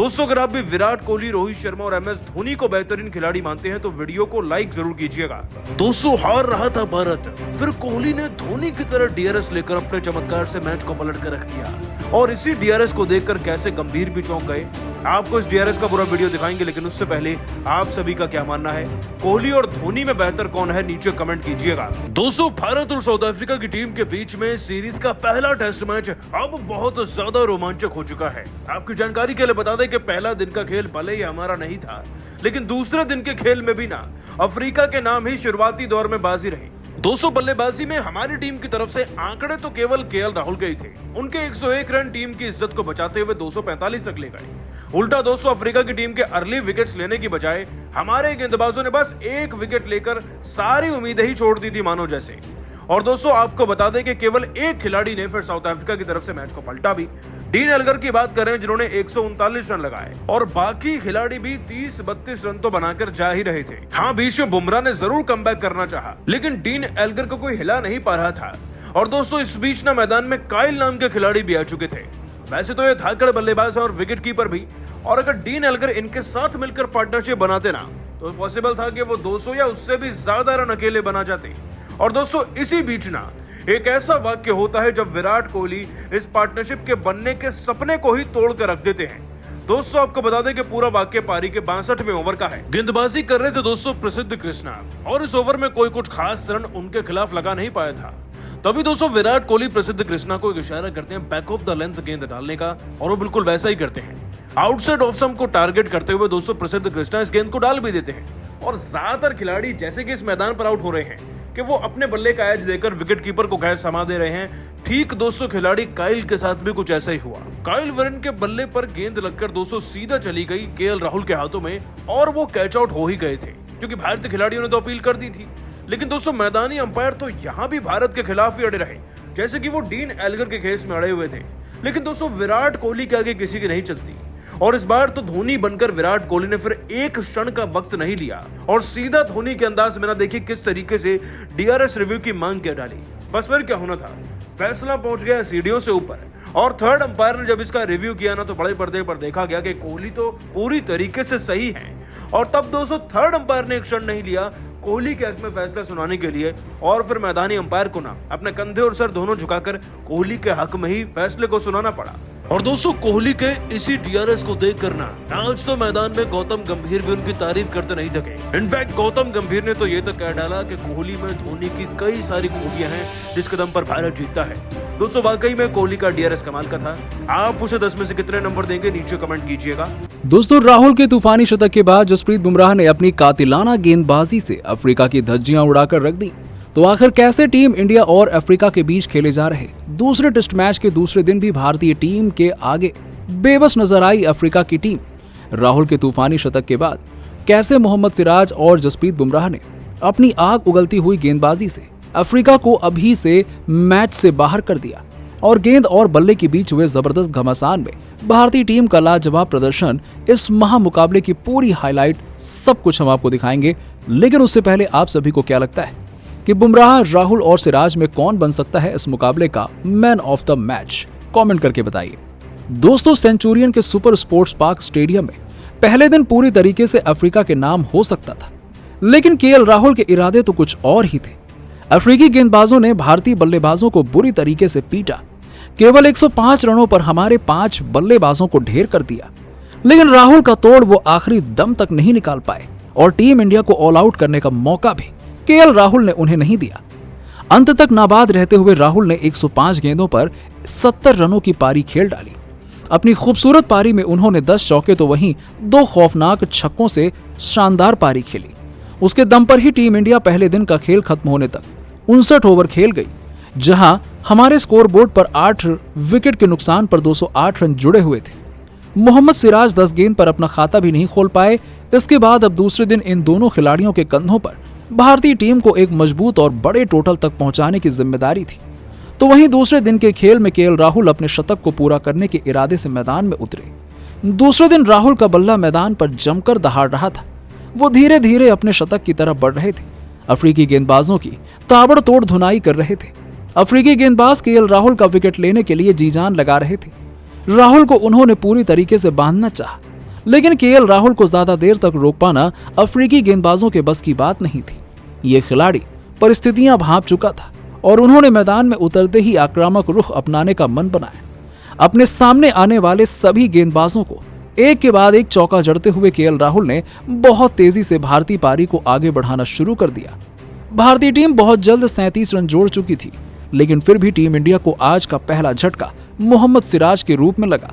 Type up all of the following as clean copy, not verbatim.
दोस्तों अगर आप भी विराट कोहली, रोहित शर्मा और MS धोनी को बेहतरीन खिलाड़ी मानते हैं तो वीडियो को लाइक जरूर कीजिएगा। दोस्तों हार रहा था भारत, फिर कोहली ने धोनी की तरह DRS लेकर अपने चमत्कार से मैच को पलट कर रख दिया और इसी DRS को देखकर कैसे गंभीर भी चौंक गए। आपको इस DRS का पूरा वीडियो दिखाएंगे, लेकिन उससे पहले आप सभी का क्या मानना है, कोहली और धोनी में बेहतर कौन है, नीचे कमेंट कीजिएगा। दोस्तों भारत और साउथ अफ्रीका की टीम के बीच में सीरीज का पहला टेस्ट मैच अब बहुत ज्यादा रोमांचक हो चुका है। आपकी जानकारी के लिए बता दें कि पहला दिन का खेल भले ही हमारा नहीं था, लेकिन दूसरे दिन के खेल में भी ना अफ्रीका के नाम ही शुरुआती दौर में बाजी रही। दोस्तों बल्लेबाजी में हमारी टीम की तरफ से आंकड़े तो केवल KL राहुल के ही थे। उनके 101 रन टीम की इज्जत को बचाते हुए 245 तक ले गए। उल्टा दोस्तों अफ्रीका की टीम के अर्ली विकेट्स लेने की बजाय हमारे गेंदबाजों ने बस एक विकेट लेकर सारी उम्मीदें ही छोड़ दी थी मानो जैसे। और दोस्तों आपको बता दें कि केवल एक खिलाड़ी ने फिर साउथ अफ्रीका की तरफ से मैच को पलटा भी। डीन एल्गर की बात करें जिन्होंने 139 रन लगाए और बाकी खिलाड़ी भी 30-32 रन तो बनाकर जा ही रहे थे। हाँ बीच में बुमराह ने जरूर कमबैक करना चाहा, लेकिन डीन एल्गर को कोई हिला नहीं पा रहा था। और दोस्तों इस बीच ना मैदान में काइल नाम के खिलाड़ी भी आ चुके थे। वैसे तो ये धाकड़ बल्लेबाज और विकेट कीपर भी, और अगर डीन एल्गर इनके साथ मिलकर पार्टनरशिप बनाते ना तो पॉसिबल था कि वो 200 या उससे भी ज्यादा रन अकेले बना जाते। और दोस्तों इसी बीच ना एक ऐसा वाक्य होता है जब विराट कोहली इस पार्टनरशिप के बनने के सपने को ही तोड़ कर रख देते हैं। दोस्तों आपको बता दें कि पूरा वाक्य पारी के 62वें ओवर का है। गेंदबाजी कर रहे थे दोस्तों प्रसिद्ध कृष्णा, और इस ओवर में कोई कुछ खास रन उनके खिलाफ लगा नहीं पाया था। तभी दोस्तों विराट कोहली प्रसिद्ध कृष्णा को एक इशारा करते हैं बैक ऑफ द लेंथ गेंद डालने का, और वो बिल्कुल वैसा ही करते हैं। आउटसाइड ऑफ स्टंप को टारगेट करते हुए दोस्तों प्रसिद्ध कृष्णा इस गेंद को डाल भी देते हैं। और ज्यादातर खिलाड़ी जैसे कि इस मैदान पर आउट हो रहे हैं कि वो अपने बल्ले का एज देकर विकेट कीपर को गैर समा दे रहे हैं। ठीक दोस्तों खिलाड़ी काइल के साथ भी कुछ ऐसा ही हुआ। काइल वरन के बल्ले पर गेंद लगकर दोस्तों सीधा चली गई KL राहुल के हाथों में, और वो कैच आउट हो ही गए थे क्योंकि भारतीय खिलाड़ियों ने तो अपील कर दी थी। लेकिन दोस्तों मैदानी अंपायर तो यहाँ भी भारत के खिलाफ ही अड़े रहे, जैसे कि वो डीन एल्गर के केस में अड़े हुए थे। लेकिन दोस्तों विराट कोहली के आगे किसी की नहीं चलती, और इस बार तो धोनी बनकर विराट कोहली ने फिर एक क्षण का वक्त नहीं लिया और सीधा धोनी के अंदाज में ना देखिए किस तरीके से DRS रिव्यू की मांग कर डाली। बस फिर क्या होना था, फैसला पहुंच गया सीढ़ियों से ऊपर, और थर्ड अंपायर ने जब इसका रिव्यू किया ना तो बड़े पर्दे पर देखा गया कि कोहली तो पूरी तरीके से सही है। और तब दोस्तों थर्ड अंपायर ने एक क्षण नहीं लिया कोहली के हक में फैसला सुनाने के लिए, और फिर मैदानी अंपायर को ना अपने कंधे और सर दोनों झुकाकर कोहली के हक में ही फैसले को सुनाना पड़ा। और दोस्तों कोहली के इसी DRS को देख करना आज तो मैदान में गौतम गंभीर भी उनकी तारीफ करते नहीं थके। इनफैक्ट गौतम गंभीर ने तो ये तक कह डाला कि कोहली में धोनी की कई सारी खूबियां हैं जिसके दम पर भारत जीतता है। दोस्तों वाकई में कोहली का DRS कमाल का था। आप उसे 10 में से कितने नंबर देंगे, नीचे कमेंट कीजिएगा। दोस्तों राहुल के तूफानी शतक के बाद जसप्रीत बुमराह ने अपनी कातिलाना गेंदबाजी से अफ्रीका की धज्जियां उड़ाकर रख दी। तो आखिर कैसे टीम इंडिया और अफ्रीका के बीच खेले जा रहे दूसरे टेस्ट मैच के दूसरे दिन भी भारतीय टीम के आगे बेबस नजर आई अफ्रीका की टीम। राहुल के तूफानी शतक के बाद कैसे मोहम्मद सिराज और जसप्रीत बुमराह ने अपनी आग उगलती हुई गेंदबाजी से अफ्रीका को अभी से मैच से बाहर कर दिया, और गेंद और बल्ले के बीच हुए जबरदस्त घमासान में भारतीय टीम का लाजवाब प्रदर्शन। इस महामुकाबले की पूरी हाईलाइट सब कुछ हम आपको दिखाएंगे, लेकिन उससे पहले आप सभी को क्या लगता है कि बुमराह, राहुल और सिराज में कौन बन सकता है इस मुकाबले का man of the match? Comment करके बताइए। दोस्तों सेंचुरियन के सुपर स्पोर्ट्स पार्क स्टेडियम में पहले दिन पूरी तरीके से अफ्रीका के नाम हो सकता था, लेकिन KL राहुल के इरादे तो कुछ और ही थे। अफ्रीकी गेंदबाजों ने भारतीय बल्लेबाजों को बुरी तरीके से पीटा। केवल 105 रनों पर हमारे 5 बल्लेबाजों को ढेर कर दिया, लेकिन राहुल का तोड़ वो आखिरी दम तक नहीं निकाल पाए, और टीम इंडिया को ऑल आउट करने का मौका भी KL राहुल ने उन्हें नहीं दिया। अंत तक नाबाद रहते हुए राहुल ने 105 गेंदों पर 70 रनों की पारी खेल डाली। अपनी खूबसूरत पारी में उन्होंने 10 चौके तो वहीं 2 खौफनाक छक्कों से शानदार पारी खेली। उसके दम पर ही टीम इंडिया पहले दिन का खेल खत्म होने तक 59 ओवर खेल गई, जहां हमारे स्कोर बोर्ड पर 8 विकेट के नुकसान पर 208 रन जुड़े हुए थे। मोहम्मद सिराज 10 गेंद पर अपना खाता भी नहीं खोल पाए। इसके बाद अब दूसरे दिन इन दोनों खिलाड़ियों के कंधों पर भारतीय टीम को एक मजबूत और बड़े टोटल तक पहुंचाने की जिम्मेदारी थी। तो वहीं दूसरे दिन के खेल में KL राहुल अपने शतक को पूरा करने के इरादे से मैदान में उतरे। दूसरे दिन राहुल का बल्ला मैदान पर जमकर दहाड़ रहा था। वो धीरे धीरे अपने शतक की तरफ बढ़ रहे थे। अफ्रीकी गेंदबाजों की ताबड़तोड़ धुनाई कर रहे थे। अफ्रीकी गेंदबाज KL राहुल का विकेट लेने के लिए जी जान लगा रहे थे। राहुल को उन्होंने पूरी तरीके से बांधना चाहा, लेकिन केएल राहुल को ज्यादा देर तक रोक पाना अफ्रीकी गेंदबाजों के बस की बात नहीं थी। ये खिलाड़ी परिस्थितियां भांप चुका था और उन्होंने मैदान में उतरते ही आक्रामक रुख अपनाने का मन बनाया। अपने सामने आने वाले सभी गेंदबाजों को एक के बाद एक चौका जड़ते हुए केएल राहुल ने बहुत तेजी से भारतीय पारी को आगे बढ़ाना शुरू कर दिया। भारतीय टीम बहुत जल्द 37 रन जोड़ चुकी थी, लेकिन फिर भी टीम इंडिया को आज का पहला झटका मोहम्मद सिराज के रूप में लगा,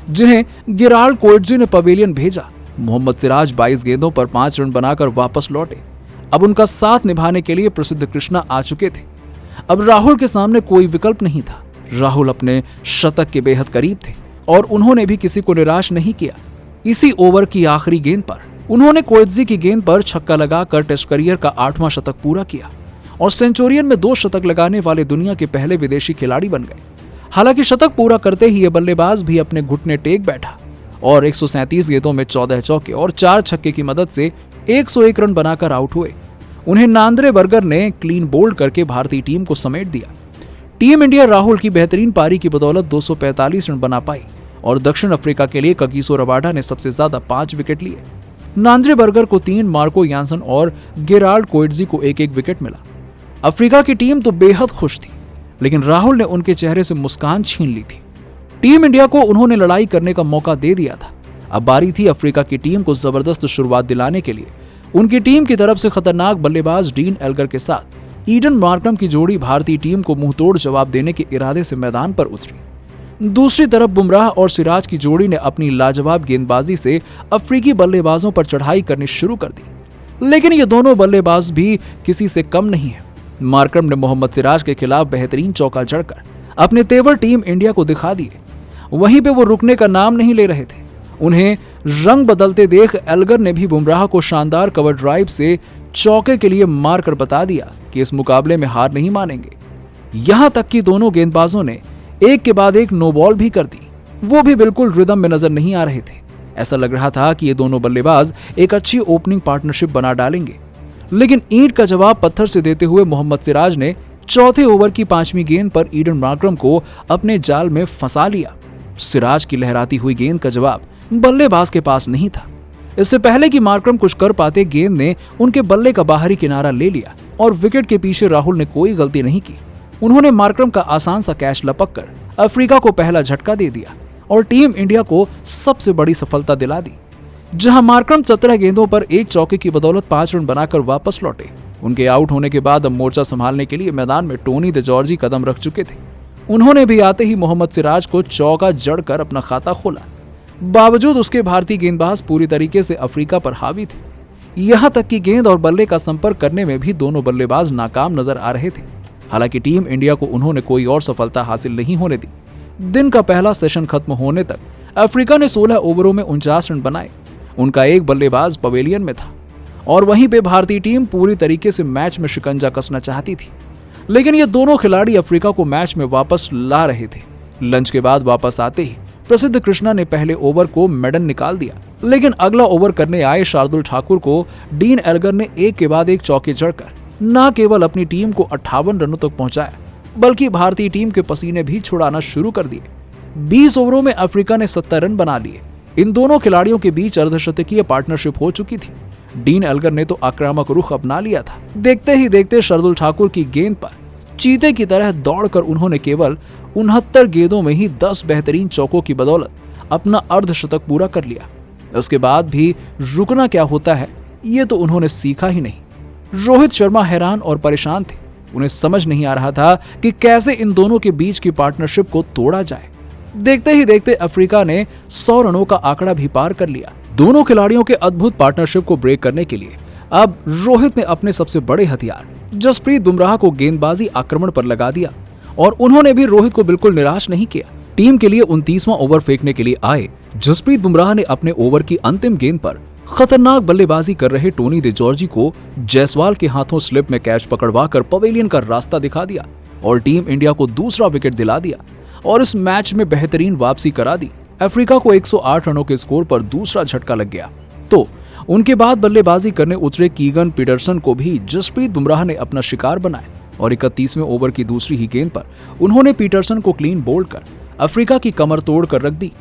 जिन्हें गिराल्ड कोएट्जी ने पवेलियन भेजा। मोहम्मद सिराज 22 गेंदों पर 5 रन बनाकर वापस लौटे। अब उनका साथ निभाने के लिए प्रसिद्ध कृष्णा आ चुके थे। अब राहुल के सामने कोई विकल्प नहीं था। राहुल अपने शतक के बेहद करीब थे और उन्होंने भी किसी को निराश नहीं किया। इसी ओवर की आखिरी गेंद पर उन्होंने कोएट्जी की गेंद पर छक्का लगाकर टेस्ट करियर का 8वां शतक पूरा किया और सेंचुरियन में 2 शतक लगाने वाले दुनिया के पहले विदेशी खिलाड़ी बन गए। हालांकि शतक पूरा करते ही ये बल्लेबाज भी अपने घुटने टेक बैठा और 137 गेंदों में 14 चौके और 4 छक्के की मदद से 101 रन बनाकर आउट हुए। उन्हें नांद्रे बर्गर ने क्लीन बोल्ड करके भारतीय टीम को समेट दिया। टीम इंडिया राहुल की बेहतरीन पारी की बदौलत 245 रन बना पाई और दक्षिण अफ्रीका के लिए कगिसो रबाडा ने सबसे ज्यादा 5 विकेट लिए। नांद्रे बर्गर को 3, मार्को यानसन और गिराल्ड कोएट्जी को 1-1 विकेट मिला। अफ्रीका की टीम तो बेहद खुश थी, लेकिन राहुल ने उनके चेहरे से मुस्कान छीन ली थी। टीम इंडिया को उन्होंने लड़ाई करने का मौका दे दिया था। अब बारी थी अफ्रीका की टीम को जबरदस्त शुरुआत दिलाने के लिए। उनकी टीम की तरफ से खतरनाक बल्लेबाज डीन एल्गर के साथ ईडन मार्करम की जोड़ी भारतीय टीम को मुंहतोड़ जवाब देने के इरादे से मैदान पर उतरी। दूसरी तरफ बुमराह और सिराज की जोड़ी ने अपनी लाजवाब गेंदबाजी से अफ्रीकी बल्लेबाजों पर चढ़ाई करनी शुरू कर दी, लेकिन ये दोनों बल्लेबाज भी किसी से कम नहीं है। मार्करम ने मोहम्मद सिराज के खिलाफ बेहतरीन चौका जड़कर अपने तेवर टीम इंडिया को दिखा दिए। वहीं पे वो रुकने का नाम नहीं ले रहे थे। उन्हें रंग बदलते देख एल्गर ने भी बुमराह को शानदार कवर ड्राइव से चौके के लिए मारकर बता दिया कि इस मुकाबले में हार नहीं मानेंगे। यहां तक कि दोनों गेंदबाजों ने एक के बाद एक नो बॉल भी कर दी। वो भी बिल्कुल रिदम में नजर नहीं आ रहे थे। ऐसा लग रहा था कि ये दोनों बल्लेबाज एक अच्छी ओपनिंग पार्टनरशिप बना डालेंगे, लेकिन ईंट का जवाब पत्थर से देते हुए मोहम्मद सिराज ने चौथे ओवर की 5वीं गेंद पर ईडन मार्करम को अपने जाल में फंसा लिया। सिराज की लहराती हुई गेंद का जवाब बल्लेबाज के पास नहीं था। इससे पहले कि मार्करम कुछ कर पाते, गेंद ने उनके बल्ले का बाहरी किनारा ले लिया और विकेट के पीछे राहुल ने कोई गलती नहीं की। उन्होंने मार्करम का आसान सा कैच लपककर अफ्रीका को पहला झटका दे दिया और टीम इंडिया को सबसे बड़ी सफलता दिला दी। जहां मार्करम 17 गेंदों पर 1 चौके की बदौलत 5 रन बनाकर वापस लौटे। उनके आउट होने के बाद अब मोर्चा संभालने के लिए मैदान में टोनी द जॉर्जी कदम रख चुके थे। उन्होंने भी आते ही मोहम्मद सिराज को चौका जड़कर अपना खाता खोला। बावजूद उसके भारतीय गेंदबाज पूरी तरीके से अफ्रीका पर हावी थे। यहां तक कि गेंद और बल्ले का संपर्क करने में भी दोनों बल्लेबाज नाकाम नजर आ रहे थे। हालांकि टीम इंडिया को उन्होंने कोई और सफलता हासिल नहीं होने दी। दिन का पहला सेशन खत्म होने तक अफ्रीका ने 16 ओवरों में 49 रन बनाए। उनका एक बल्लेबाज पवेलियन में था और वहीं पे भारतीय टीम पूरी तरीके से मैच में शिकंजा कसना चाहती थी, लेकिन ये दोनों खिलाड़ी अफ्रीका को मैच में वापस ला रहे थे। लंच के बाद वापस आते ही प्रसिद्ध कृष्णा ने पहले ओवर को मेडन निकाल दिया, लेकिन अगला ओवर करने आए शार्दुल ठाकुर को डीन एल्गर ने एक के बाद एक चौके जड़कर न केवल अपनी टीम को 58 रनों तक पहुंचाया, बल्कि भारतीय टीम के पसीने भी छुड़ाना शुरू कर दिए। 20 ओवरों में अफ्रीका ने 70 रन बना लिए। इन दोनों खिलाड़ियों के बीच अर्धशतकीय पार्टनरशिप हो चुकी थी। डीन एल्गर ने तो आक्रामक रुख अपना लिया था। देखते ही देखते शार्दुल ठाकुर की गेंद पर चीते की तरह दौड़कर उन्होंने केवल 69 गेंदों में ही 10 बेहतरीन चौकों की बदौलत अपना अर्धशतक पूरा कर लिया। उसके बाद भी रुकना क्या होता है, ये तो उन्होंने सीखा ही नहीं। रोहित शर्मा हैरान और परेशान थे। उन्हें समझ नहीं आ रहा था कि कैसे इन दोनों के बीच की पार्टनरशिप को तोड़ा जाए। देखते ही देखते अफ्रीका ने 100 रनों का आंकड़ा भी पार कर लिया। दोनों खिलाड़ियों के अद्भुत पार्टनरशिप को ब्रेक करने के लिए अब रोहित ने अपने सबसे बड़े हथियार जसप्रीत बुमराह को गेंदबाजी आक्रमण पर लगा दिया और उन्होंने भी रोहित को बिल्कुल निराश नहीं किया। टीम के लिए 29वां ओवर फेंकने के लिए आए जसप्रीत बुमराह ने अपने ओवर की अंतिम गेंद पर खतरनाक बल्लेबाजी कर रहे टोनी द जॉर्जी को जायसवाल के हाथों स्लिप में कैच पकड़वाकर पवेलियन का रास्ता दिखा दिया और टीम इंडिया को दूसरा विकेट दिला दिया और इस मैच में बेहतरीन वापसी करा दी। अफ्रीका को 108 रनों के स्कोर पर दूसरा झटका लग गया। तो उनके बाद बल्लेबाजी करने उतरे कीगन पीटरसन को भी जसप्रीत बुमराह ने अपना शिकार बनाया और 31वें ओवर की दूसरी ही गेंद पर उन्होंने पीटरसन को क्लीन बोल्ड कर अफ्रीका की कमर तोड़ कर रख दी।